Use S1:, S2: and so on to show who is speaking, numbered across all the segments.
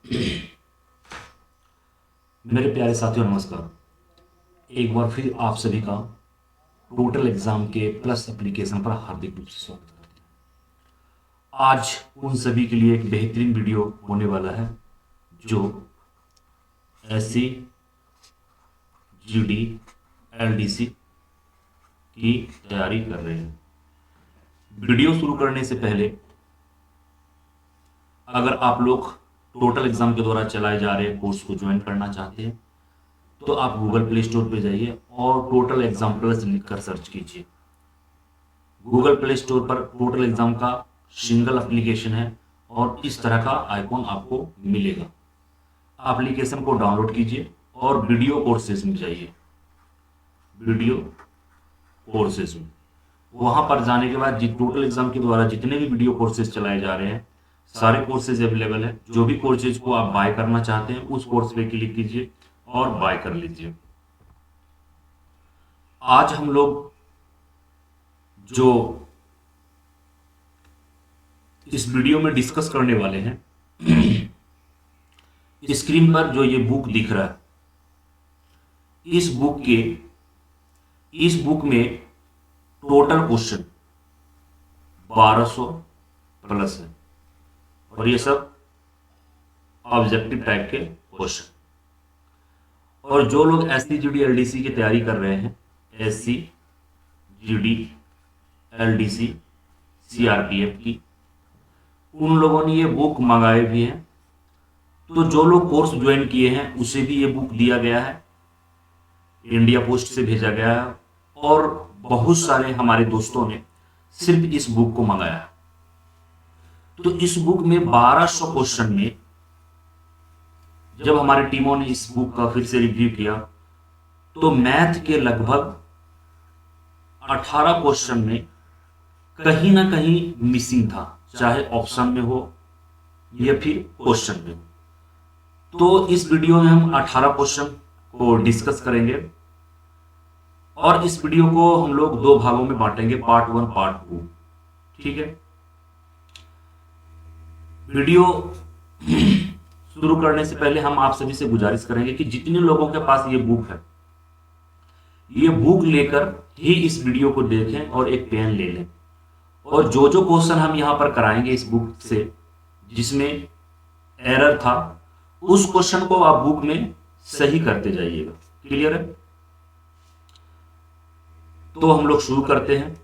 S1: मेरे प्यारे साथियों, नमस्कार। एक बार फिर आप सभी का टोटल एग्जाम के प्लस एप्लीकेशन पर हार्दिक रूप से स्वागत करते हैं। आज उन सभी के लिए एक बेहतरीन वीडियो होने वाला है जो एससी, जीडी, एलडीसी की तैयारी कर रहे हैं। वीडियो शुरू करने से पहले अगर आप लोग टोटल एग्जाम के द्वारा चलाए जा रहे कोर्स को ज्वाइन करना चाहते हैं तो आप गूगल प्ले स्टोर पे जाइए और टोटल एग्जाम प्लस लिखकर सर्च कीजिए। गूगल प्ले स्टोर पर टोटल एग्जाम का सिंगल एप्लीकेशन है और इस तरह का आइकॉन आपको मिलेगा। एप्लीकेशन को डाउनलोड कीजिए और वीडियो कोर्सेज में जाइए। वीडियो कोर्सेज में वहां पर जाने के बाद टोटल एग्जाम के द्वारा जितने भी वीडियो कोर्सेज चलाए जा रहे हैं सारे कोर्सेज अवेलेबल है। जो भी कोर्सेज को आप बाय करना चाहते हैं उस कोर्स पे क्लिक कीजिए और बाय कर लीजिए। आज हम लोग जो इस वीडियो में डिस्कस करने वाले हैं, स्क्रीन पर जो ये बुक दिख रहा है, इस बुक में टोटल क्वेश्चन 1200 प्लस है और ये सब ऑब्जेक्टिव टाइप के क्वेश्चन। और जो लोग एससी, जीडी, एलडीसी की तैयारी कर रहे हैं, एससी, जीडी, एलडीसी, सीआरपीएफ की, उन लोगों ने ये बुक मंगाए भी हैं। तो जो लोग कोर्स ज्वाइन किए हैं उसे भी ये बुक दिया गया है, इंडिया पोस्ट से भेजा गया है और बहुत सारे हमारे दोस्तों ने सिर्फ इस बुक को मंगाया है। तो इस बुक में 1200 क्वेश्चन में जब हमारी टीमों ने इस बुक का फिर से रिव्यू किया तो मैथ के लगभग 18 क्वेश्चन में कहीं ना कहीं मिसिंग था, चाहे ऑप्शन में हो या फिर क्वेश्चन में। तो इस वीडियो में हम 18 क्वेश्चन को डिस्कस करेंगे और इस वीडियो को हम लोग दो भागों में बांटेंगे, पार्ट 1, पार्ट 2। ठीक है। वीडियो शुरू करने से पहले हम आप सभी से गुजारिश करेंगे कि जितने लोगों के पास ये बुक है, ये बुक लेकर ही इस वीडियो को देखें और एक पेन ले लें और जो जो क्वेश्चन हम यहां पर कराएंगे इस बुक से जिसमें एरर था उस क्वेश्चन को आप बुक में सही करते जाइएगा। क्लियर है? तो हम लोग शुरू करते हैं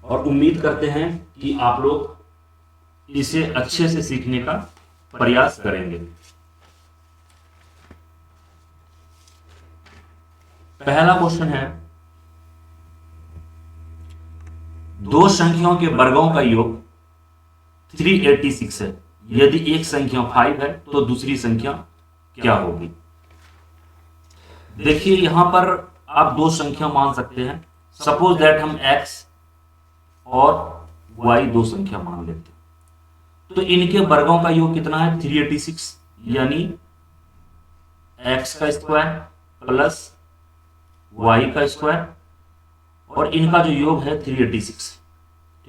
S1: और उम्मीद करते हैं कि आप लोग इसे अच्छे से सीखने का प्रयास करेंगे। पहला क्वेश्चन है, दो संख्याओं के वर्गों का योग 386 है। यदि एक संख्या 5 है तो दूसरी संख्या क्या होगी? देखिए यहां पर आप दो संख्या मान सकते हैं। सपोज दैट हम x और y दो संख्या मान लेते हैं तो इनके वर्गों का योग कितना है? 386, यानी x का स्क्वायर प्लस y का स्क्वायर और इनका जो योग है 386।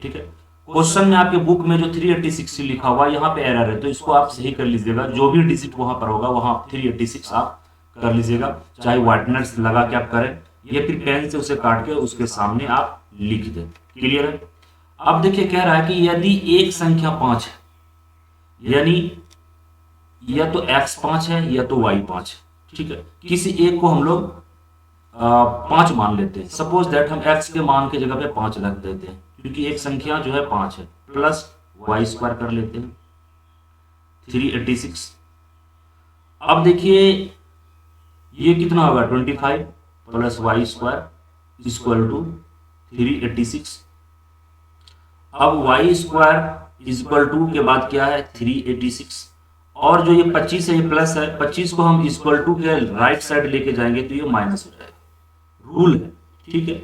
S1: ठीक है। क्वेश्चन में आपके बुक में जो 386 लिखा हुआ यहां पे एरर है तो इसको आप सही कर लीजिएगा। जो भी डिजिट वहां पर होगा वहां 386 आप कर लीजिएगा, चाहे व्हाइटनर लगा के आप करें या फिर पेन से उसे काट के उसके सामने आप लिख दें। क्लियर है? अब देखिए कह रहा है कि यदि एक संख्या 5 है, यानी या तो x 5 है या तो y 5 है। ठीक है। किसी एक को हम लोग 5 मान लेते हैं। सपोज दैट हम x के मान के जगह पे 5 रख देते हैं क्योंकि एक संख्या जो है 5 है, प्लस y स्क्वायर कर लेते हैं 386। अब देखिए ये कितना होगा? 25 plus y square equal to 386। अब y स्क्वायर इक्वल टू के बाद क्या है? 386 और जो ये 25 है ये प्लस है, 25 को हम इक्वल टू के राइट साइड लेके जाएंगे तो ये माइनस हो जाएगा। रूल है। ठीक है।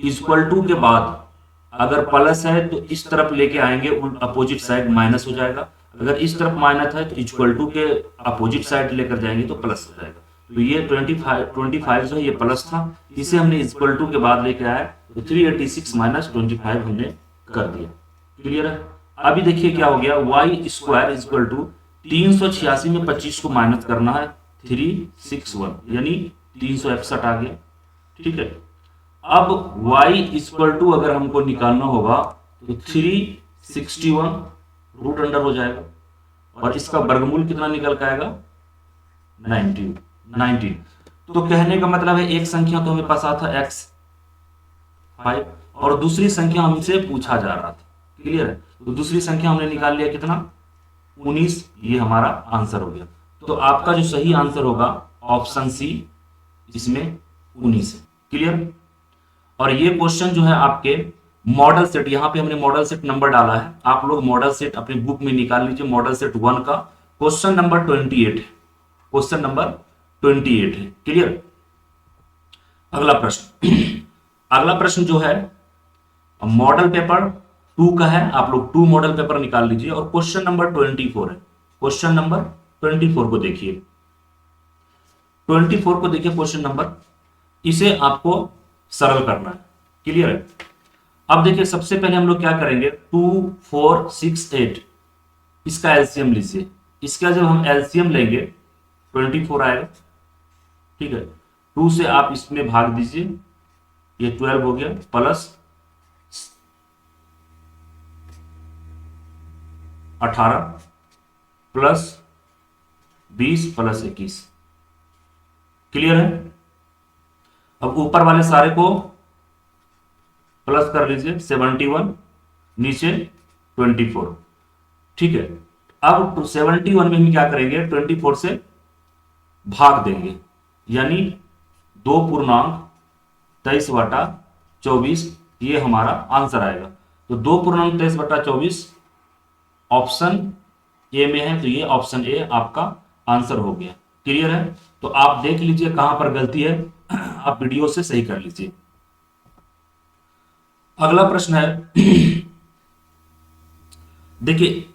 S1: इक्वल टू के बाद अगर प्लस है तो इस तरफ लेके आएंगे, अपोजिट साइड माइनस हो जाएगा। अगर इस तरफ माइनस है तो इक्वल टू के अपोजिट साइड लेकर जाएंगे तो प्लस हो जाएगा। तो ये 25 जो है ये प्लस था, इसे हमने इक्वल टू के बाद लेके आया तो 386 माइनस 25 हमने कर दिया। क्लियर है? अभी देखिए क्या हो गया, वाई स्क्वायर इक्वल टू 386 में 25 को माइनस करना है 361 यानी 361 आ गया। ठीक है, अब y इक्वल टू अगर हमको निकालना होगा तो 361 रूट अंडर हो जाएगा और इसका वर्गमूल कितना निकल के आएगा 19। तो कहने का मतलब है एक संख्या तो हमें पास आता था x5 और दूसरी संख्या हमसे पूछा जा रहा था। क्लियर है, तो दूसरी संख्या हमने निकाल लिया कितना 19, ये हमारा आंसर हो गया। तो आपका जो सही आंसर होगा ऑप्शन सी, इसमें 19 है। क्लियर। और ये क्वेश्चन जो है आपके मॉडल सेट, यहां पे हमने मॉडल सेट नंबर डाला है, आप लोग मॉडल सेट अपनी बुक में निकाल लीजिए। मॉडल सेट 1 का क्वेश्चन नंबर 28 है, क्वेश्चन नंबर 28 है। क्लियर। अगला प्रश्न अगला प्रश्न जो है मॉडल पेपर 2 का है, आप लोग 2 मॉडल पेपर निकाल लीजिए और क्वेश्चन नंबर 24 है। क्वेश्चन नंबर 24 को देखिए, 24 को देखिए क्वेश्चन नंबर, इसे आपको सरल करना है। क्लियर है। अब देखिए सबसे पहले हम लोग क्या करेंगे, 2 4 6 8 इसका एलसीएम लीजिए। इसका जब हम एलसीएम लेंगे 24 आएगा। ठीक है, 2 से आप इसमें भाग दीजिए, ये 12 हो गया, प्लस 18 प्लस 20 प्लस 21। क्लियर है। अब ऊपर वाले सारे को प्लस कर लीजिए, 71 नीचे 24। ठीक है, अब 71 में हम क्या करेंगे, 24 से भाग देंगे, यानी 2.23/24 ये हमारा आंसर आएगा। तो 2.23/24 ऑप्शन ए में है, तो ये ऑप्शन ए आपका आंसर हो गया। क्लियर है। तो आप देख लीजिए कहां पर गलती है, आप वीडियो से सही कर लीजिए। अगला प्रश्न है देखिए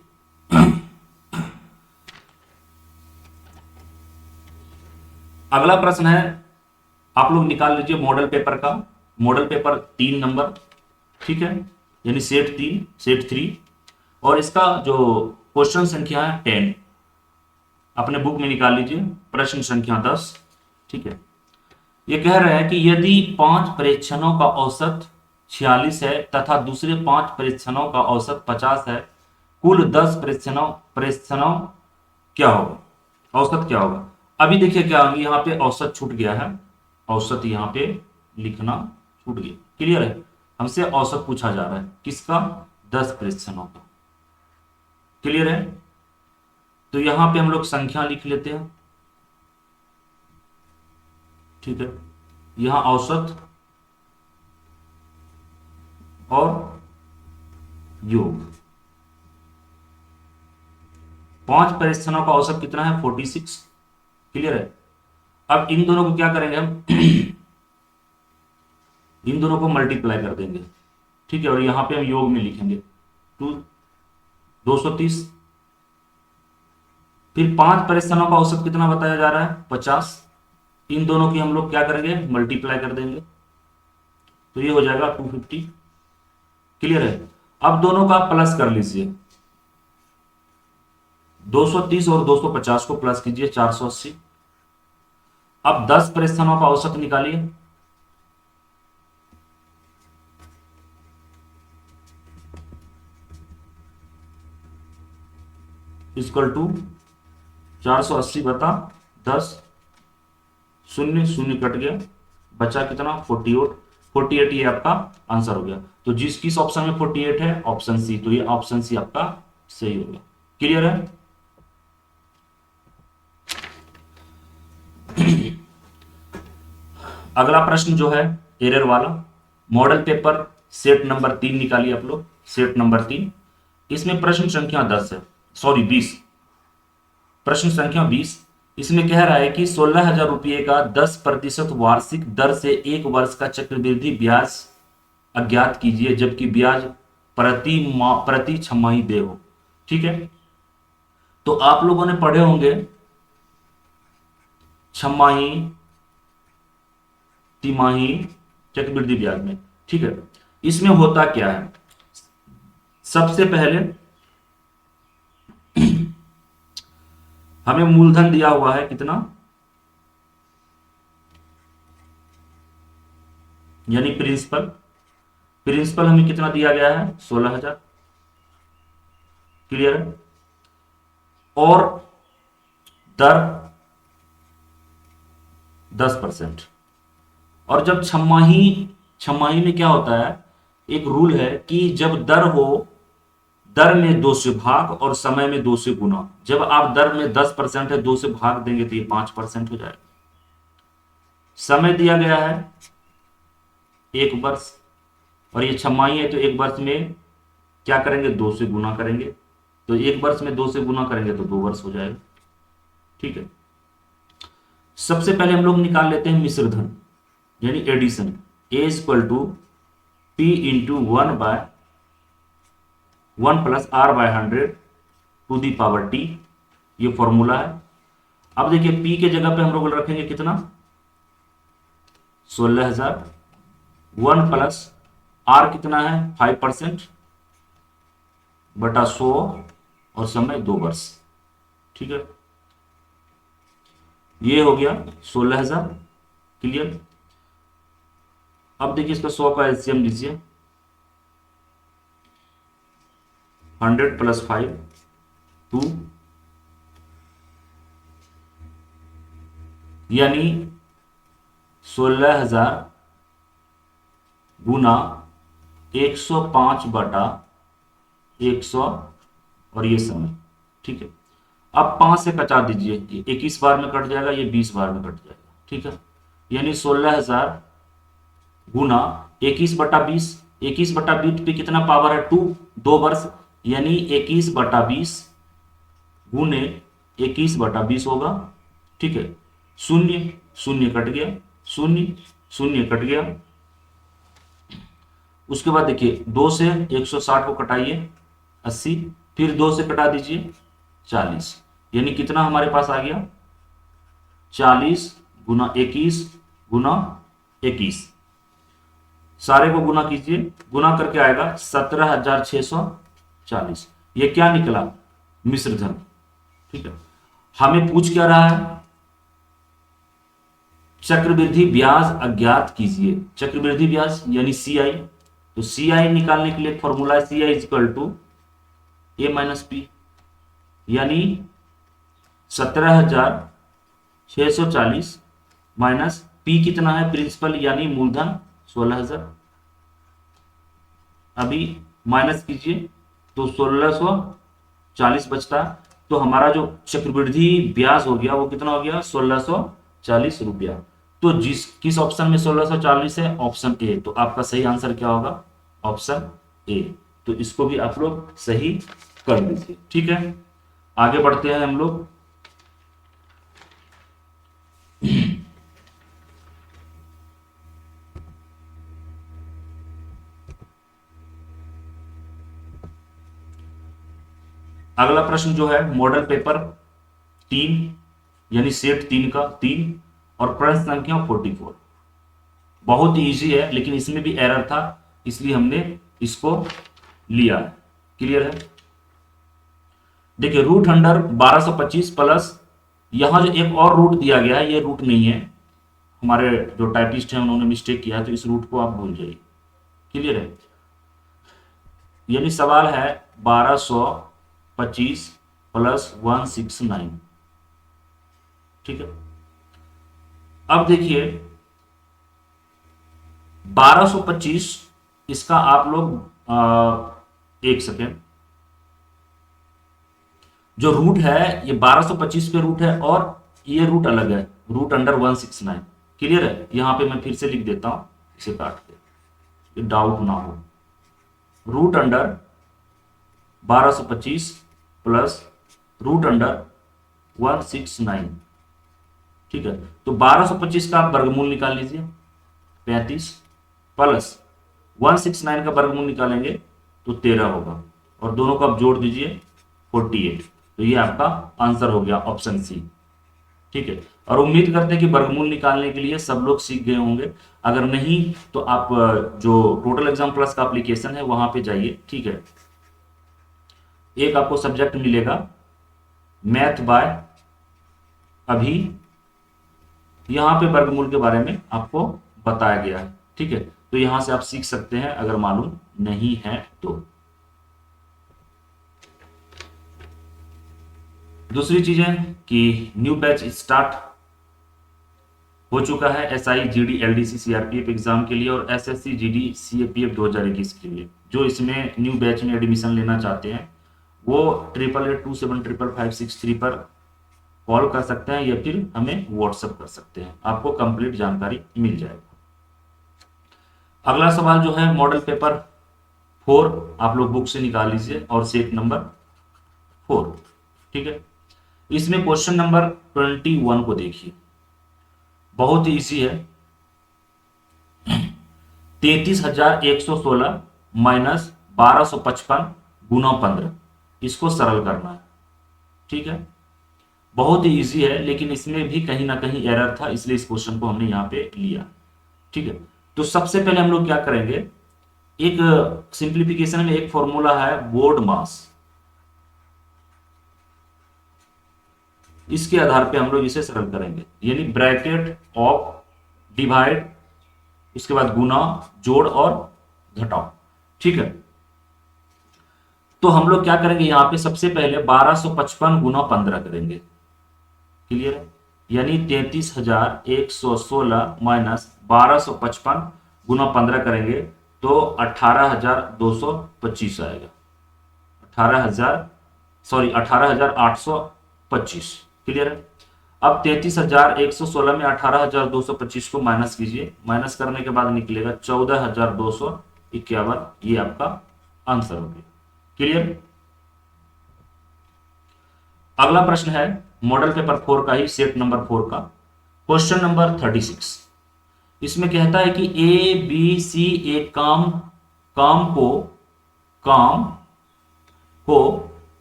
S1: अगला प्रश्न है, आप लोग निकाल लीजिए मॉडल पेपर का, मॉडल पेपर 3 नंबर। ठीक है, यानी सेट 3 सेट 3 और इसका जो क्वेश्चन संख्या है 10 अपने बुक में निकाल लीजिए, प्रश्न संख्या 10। ठीक है, ये कह रहे हैं कि यदि 5 परीक्षणों का औसत 46 है तथा दूसरे 5 परीक्षणों का औसत 50 है, कुल 10 परीक्षणों क्या होगा, औसत क्या होगा। अभी देखिए क्या होगा, यहाँ पे औसत छूट गया है, औसत यहाँ पे लिखना छूट गया। क्लियर है, हमसे औसत पूछा जा रहा है किसका, 10 परीक्षणों का। क्लियर है, तो यहां पे हम लोग संख्या लिख लेते हैं। ठीक है, यहां औसत और योग, 5 परीक्षणों का औसत कितना है 46। क्लियर है, अब इन दोनों को क्या करेंगे हम इन दोनों को मल्टीप्लाई कर देंगे। ठीक है, और यहां पे हम योग में लिखेंगे 230। फिर 5 परीक्षणों का औसत कितना बताया जा रहा है 50, इन दोनों की हम लोग क्या करेंगे मल्टीप्लाई कर देंगे, तो ये हो जाएगा 250। क्लियर है, अब दोनों का प्लस कर लीजिए, 230 और 250 को प्लस कीजिए 480। अब 10 परीक्षणों का औसत निकालिए, इक्वल टू 480 बता 10, शून्य शून्य कट गया, बचा कितना 48 ये आपका आंसर हो गया। तो जिस किस ऑप्शन में 48 है, ऑप्शन सी, तो ये ऑप्शन सी आपका सही होगा। क्लियर है। अगला प्रश्न जो है एरर वाला, मॉडल पेपर सेट नंबर 3 निकालिए आप लोग, सेट नंबर 3, इसमें प्रश्न संख्या 10 है, सॉरी 20, प्रश्न संख्या 20। इसमें कह रहा है कि 16,000 रुपये का 10% वार्षिक दर से 1 वर्ष का चक्रवृद्धि ब्याज अज्ञात कीजिए, जबकि ब्याज प्रति छमाही दे हो। ठीक है, तो आप लोगों ने पढ़े होंगे छमाही तिमाही चक्रवृद्धि ब्याज में। ठीक है, इसमें होता क्या है, सबसे पहले हमें मूलधन दिया हुआ है कितना, यानी प्रिंसिपल, प्रिंसिपल हमें कितना दिया गया है 16,000। क्लियर है। और दर 10%। और जब छमाही, छमाही में क्या होता है, एक रूल है कि जब दर हो, दर में 2 से भाग और समय में 2 से गुना। जब आप दर में 10% है 2 से भाग देंगे तो ये 5% हो जाएगा। समय दिया गया है 1 वर्ष, और ये छमाही है तो 1 वर्ष में क्या करेंगे, 2 से गुना करेंगे, तो 1 वर्ष में 2 से गुना करेंगे तो 2 वर्ष हो जाएगा। ठीक है। सबसे पहले हम लोग निकाल लेते हैं मिश्र धन, यानी addition. A equal to P into 1/1 + R/100 to the power T, ये फॉर्मूला है। अब देखिए पी के जगह पे हम लोग रखेंगे कितना, 16,000, 1 प्लस आर कितना है 5% बटा 100 और समय 2 वर्ष। ठीक है, ये हो गया 16,000। क्लियर। अब देखिए इसका 100 का एलसीएम लीजिए, 100 + 5 2, यानी 16,000 गुना 105/100 और ये समय। ठीक है। अब 5 से कटा दीजिए, ये 21 बार में कट जाएगा, ये 20 बार में कट जाएगा। ठीक है, यानी 16,000 गुना 21/20, 21/20 पे कितना पावर है 2, 2 वर्ष, यानी 21/20 गुने 21/20 होगा। ठीक है, शून्य शून्य कट गया, शून्य शून्य कट गया। उसके बाद देखिए 2 से 160 को कटाइए 80, फिर 2 से कटा दीजिए 40, यानी कितना हमारे पास आ गया 40 गुना 21 गुना 21, सारे को गुना कीजिए, गुना करके आएगा 17,640। ये क्या निकला, मिश्र धन। ठीक है, हमें पूछ क्या रहा है, चक्रवृद्धि ब्याज अज्ञात कीजिए। चक्रवृद्धि ब्याज यानी सीआई, तो सीआई निकालने के लिए फॉर्मूला है CI equal to A minus P, यानी 17,640 माइनस पी कितना है प्रिंसिपल यानी मूलधन 16,000। अभी माइनस कीजिए तो 1,640 बचता, तो हमारा जो चक्रवृद्धि ब्याज हो गया वो कितना हो गया 1,640 रुपया। तो किस ऑप्शन में 1,640 है, ऑप्शन ए। तो आपका सही आंसर क्या होगा, ऑप्शन ए। तो इसको भी आप लोग सही कर दीजिए। ठीक है, आगे बढ़ते हैं हम लोग। अगला प्रश्न जो है मॉडल पेपर 3 यानी सेट 3 का 3 और प्रश्न संख्या 44। बहुत इजी है, लेकिन इसमें भी एरर था इसलिए हमने इसको लिया। क्लियर है। देखिए रूट अंडर 1225 प्लस यहां जो एक और रूट दिया गया है, ये रूट नहीं है, हमारे जो टाइपिस्ट हैं उन्होंने मिस्टेक किया है, तो इस रूट को आप भूल जाइए। क्लियर है, यानी सवाल है 1225 + 169। ठीक है, अब देखिए 1225 इसका आप लोग एक सेकेंड, जो रूट है ये 1225 पे रूट है और ये रूट अलग है, रूट अंडर 169। क्लियर है, यहां पे मैं फिर से लिख देता हूं इसे काट के, डाउट ना हो। Root under 1225 plus root under 169। ठीक है, तो 1225 का आप वर्गमूल निकाल लीजिए 35 प्लस 169 का वर्गमूल निकालेंगे तो 13 होगा, और दोनों को आप जोड़ दीजिए 48। तो ये आपका आंसर हो गया ऑप्शन सी। ठीक है, और उम्मीद करते हैं कि वर्गमूल निकालने के लिए सब लोग सीख गए होंगे। अगर नहीं तो आप जो टोटल एग्जाम प्लस का एप्लीकेशन है वहां पे जाइए। ठीक है, एक आपको सब्जेक्ट मिलेगा मैथ बाय अभी यहां पे वर्गमूल के बारे में आपको बताया गया है। ठीक है, तो यहां से आप सीख सकते हैं अगर मालूम नहीं है तो। दूसरी चीज है कि न्यू बैच स्टार्ट हो चुका है SI GD LDC CRPF exam के लिए और SSC GD CAPF 2021 के लिए। जो इसमें न्यू बैच में एडमिशन लेना चाहते हैं वो 88275556 पर कॉल कर सकते हैं या फिर हमें व्हाट्सएप कर सकते हैं, आपको कंप्लीट जानकारी मिल जाएगा। अगला सवाल जो है मॉडल पेपर 4 आप लोग बुक से निकाल लीजिए और सेट नंबर 4। ठीक है, इसमें क्वेश्चन नंबर 21 को देखिए, बहुत ही इजी है। 33,116 माइनस 1255 गुना 15, इसको सरल करना है। ठीक है, बहुत ही इजी है, लेकिन इसमें भी कहीं ना कहीं एरर था, इसलिए इस क्वेश्चन को हमने यहां पे लिया। ठीक है, तो सबसे पहले हम लोग क्या करेंगे, एक सिंप्लीफिकेशन में एक फॉर्मूला है बोर्ड मास, इसके आधार पे हम लोग इसे सरल करेंगे, यानी ब्रैकेट ऑफ डिवाइड, उसके बाद गुना, जोड़ और घटाओ। ठीक है, तो हम लोग क्या करेंगे, यहां पे सबसे पहले 1255 गुना 15 करेंगे। क्लियर है, यानी 33,116 माइनस 1255 गुना 15 करेंगे तो 18,225 आएगा। 18,825। क्लियर है, अब 33,116 में 18,225 को माइनस कीजिए, माइनस करने के बाद निकलेगा 14,251, ये आपका आंसर हो गया। क्लियर, अगला प्रश्न है मॉडल पेपर 4 का ही, सेट नंबर 4 का, क्वेश्चन नंबर 36। इसमें कहता है कि ABC एक काम को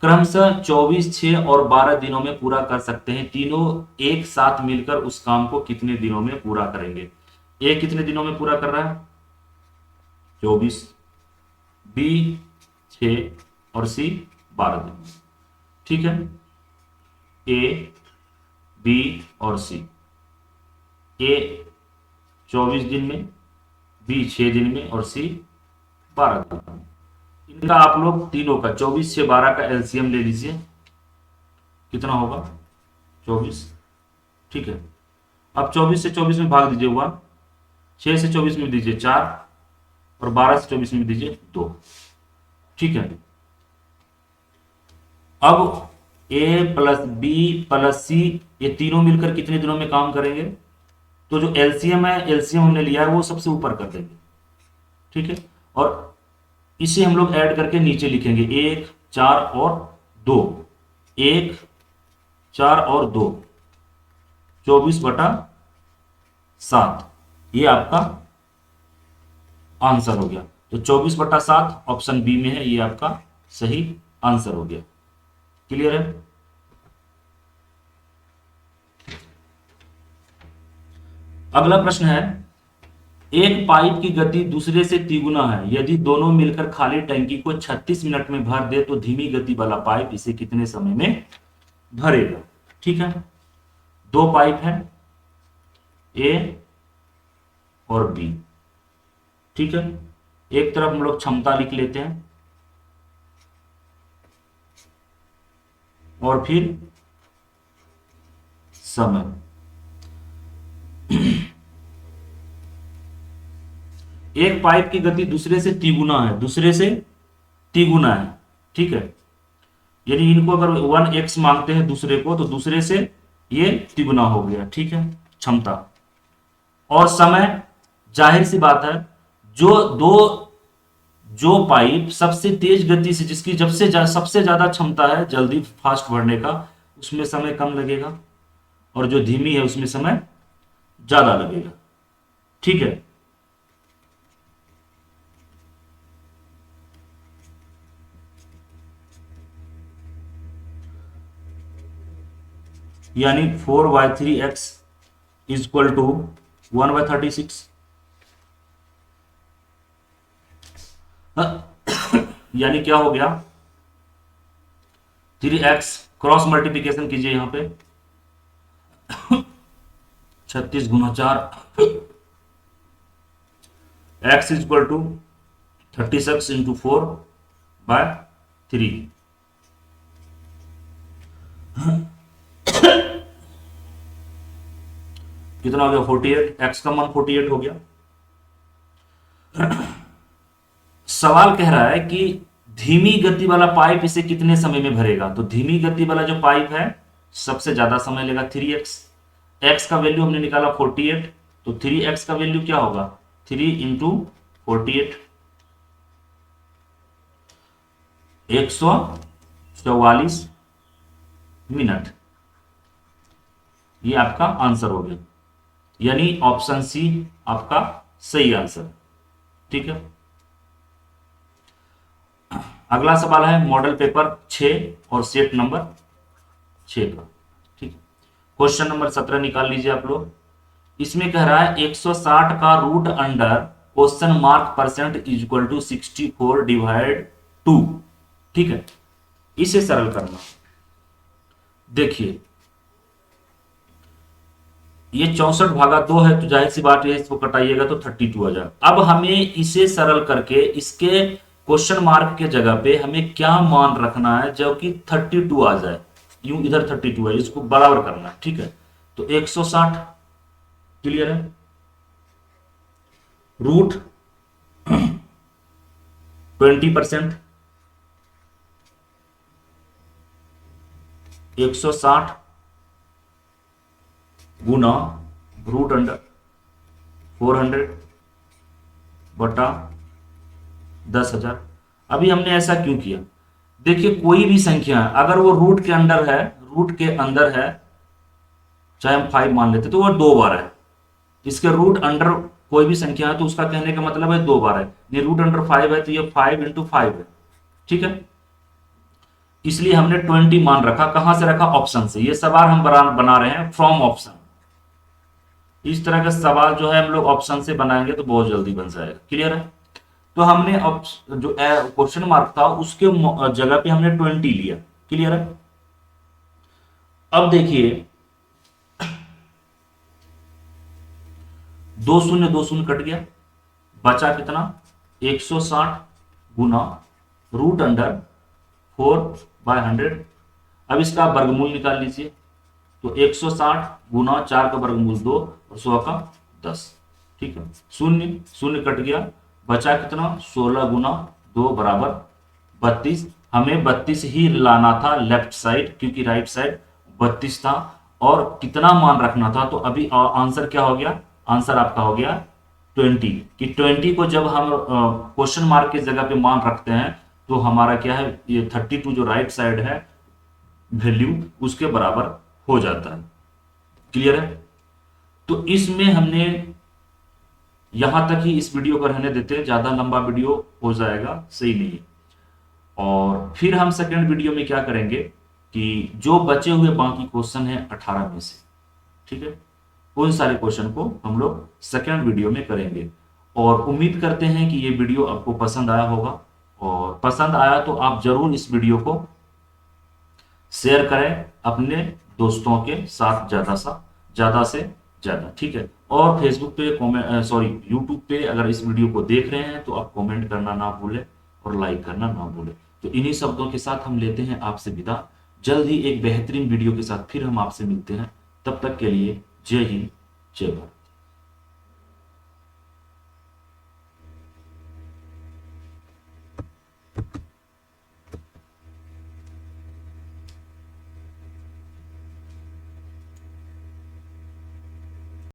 S1: क्रमशः 24, 6 और 12 दिनों में पूरा कर सकते हैं। तीनों एक साथ मिलकर उस काम को कितने दिनों में पूरा करेंगे। ए कितने दिनों में पूरा कर रहा है, 24, बी 6 और सी 12 दिन। ठीक है, ए, बी और सी, ए 24 दिन में, बी 6 दिन में और सी 12 दिन में। इनका आप लोग तीनों का 24 से 12 का एलसीएम ले लीजिए, कितना होगा 24। ठीक है, अब 24 से 24 में भाग दीजिए 1, 6 से 24 में दीजिए 4 और 12 से 24 में दीजिए 2। ठीक है, अब ए प्लस बी प्लस सी ये तीनों मिलकर कितने दिनों में काम करेंगे, तो जो एलसीएम है, एलसीएम हमने लिया है वो सबसे ऊपर कर देंगे। ठीक है, और इसे हम लोग ऐड करके नीचे लिखेंगे 1, 4 और 2, 1, 4 और 2, 24/7, ये आपका आंसर हो गया। तो 24/7 ऑप्शन बी में है, ये आपका सही आंसर हो गया। क्लियर है, अगला प्रश्न है, एक पाइप की गति दूसरे से तिगुना है, यदि दोनों मिलकर खाली टंकी को 36 मिनट में भर दे तो धीमी गति वाला पाइप इसे कितने समय में भरेगा। ठीक है, दो पाइप है ए और बी। ठीक है, एक तरफ हम लोग क्षमता लिख लेते हैं और फिर समय। एक पाइप की गति दूसरे से तिगुना है, ठीक है, यानी इनको अगर 1x मांगते हैं दूसरे को तो दूसरे से ये तिगुना हो गया। ठीक है, क्षमता और समय, जाहिर सी बात है जो पाइप सबसे तेज गति से, जिसकी सबसे ज्यादा क्षमता है जल्दी फास्ट भरने का, उसमें समय कम लगेगा और जो धीमी है उसमें समय ज्यादा लगेगा। ठीक है, यानी 4/3x इज इक्वल टू 1/36। यानी क्या हो गया, 3x क्रॉस मल्टीप्लिकेशन कीजिए यहां पे, 36 गुना 4, x is equal to 36 into 4/3। कितना हो गया 48, x का मान 48 हो गया। सवाल कह रहा है कि धीमी गति वाला पाइप इसे कितने समय में भरेगा। तो धीमी गति वाला जो पाइप है सबसे ज्यादा समय लेगा 3x। x का वैल्यू हमने निकाला 48, तो 3x का वैल्यू क्या होगा 3 इंटू 48, 144 मिनट। ये आपका आंसर हो गया, यानी ऑप्शन सी आपका सही आंसर। ठीक है, अगला सवाल है मॉडल पेपर 6 और सेट नंबर 6 का। ठीक, क्वेश्चन नंबर 17 निकाल लीजिए आप लोग। इसमें कह रहा है 160 का root under question mark percent is equal to 64 divide 2। ठीक है, इसे सरल करना। देखिए ये 64/2 है, तो जाहिर सी बात है इसको कटाइएगा तो 32 आ जाए। अब हमें इसे सरल करके इसके क्वेश्चन मार्क के जगह पे हमें क्या मान रखना है जो कि 32 आ जाए। यूं इधर 32 है, इसको बराबर करना है। ठीक है, तो 160 क्लियर है, रूट 20%, 160 गुना रूट अंडर 400 बटा 10,000। अभी हमने ऐसा क्यों किया, देखिए कोई भी संख्या अगर वो रूट के अंदर है, रूट के अंदर है, चाहे हम 5 मान लेते तो वो 2 बार है। इसके रूट अंडर कोई भी संख्या है तो उसका कहने का मतलब है 2 बार है। ये रूट अंडर 5 है तो ये 5 इंटू 5 है। ठीक है, इसलिए हमने 20 मान रखा। कहां से रखा, ऑप्शन से। ये सवाल हम बना रहे हैं फ्रॉम ऑप्शन। इस तरह का सवाल जो है हम लोग ऑप्शन से बनाएंगे तो बहुत जल्दी बन जाएगा। क्लियर है, तो हमने जो क्वेश्चन मार्क था उसके जगह पे हमने 20 लिया। क्लियर है, अब देखिए 2 शून्य 2 शून्य कट गया, बचा कितना 160 गुना रूट अंडर 4/100। अब इसका वर्गमूल निकाल लीजिए, तो 160 गुना 4 का वर्गमूल 2 और 100 का 10। ठीक है, शून्य शून्य कट गया, बचा कितना 16 गुना 2 बराबर 32। हमें 32 ही लाना था लेफ्ट साइड, क्योंकि राइट साइड 32 था। और कितना मान रखना था, तो अभी आंसर क्या हो गया, आंसर आपका हो गया 20। कि 20 को जब हम क्वेश्चन मार्क की जगह पे मान रखते हैं तो हमारा क्या है, ये 32 जो राइट साइड है वैल्यू उसके बराबर हो जाता है। क्लियर है, तो इसमें हमने यहां तक ही इस वीडियो को रहने देते हैं, ज्यादा लंबा वीडियो हो जाएगा, सही नहीं है। और फिर हम सेकंड वीडियो में क्या करेंगे कि जो बचे हुए बाकी क्वेश्चन हैं 18 में से, ठीक है, उन सारे क्वेश्चन को हम लोग सेकंड वीडियो में करेंगे। और उम्मीद करते हैं कि ये वीडियो आपको पसंद आया होगा, और पसंद आया तो आप जरूर इस वीडियो को शेयर करें अपने दोस्तों के साथ, ज्यादा से ज्यादा। ठीक है, और फेसबुक पे यूट्यूब पे अगर इस वीडियो को देख रहे हैं तो आप कमेंट करना ना भूलें और लाइक करना ना भूलें। तो इन्हीं शब्दों के साथ हम लेते हैं आपसे विदा। जल्द ही एक बेहतरीन वीडियो के साथ फिर हम आपसे मिलते हैं। तब तक के लिए जय हिंद, जय भारत।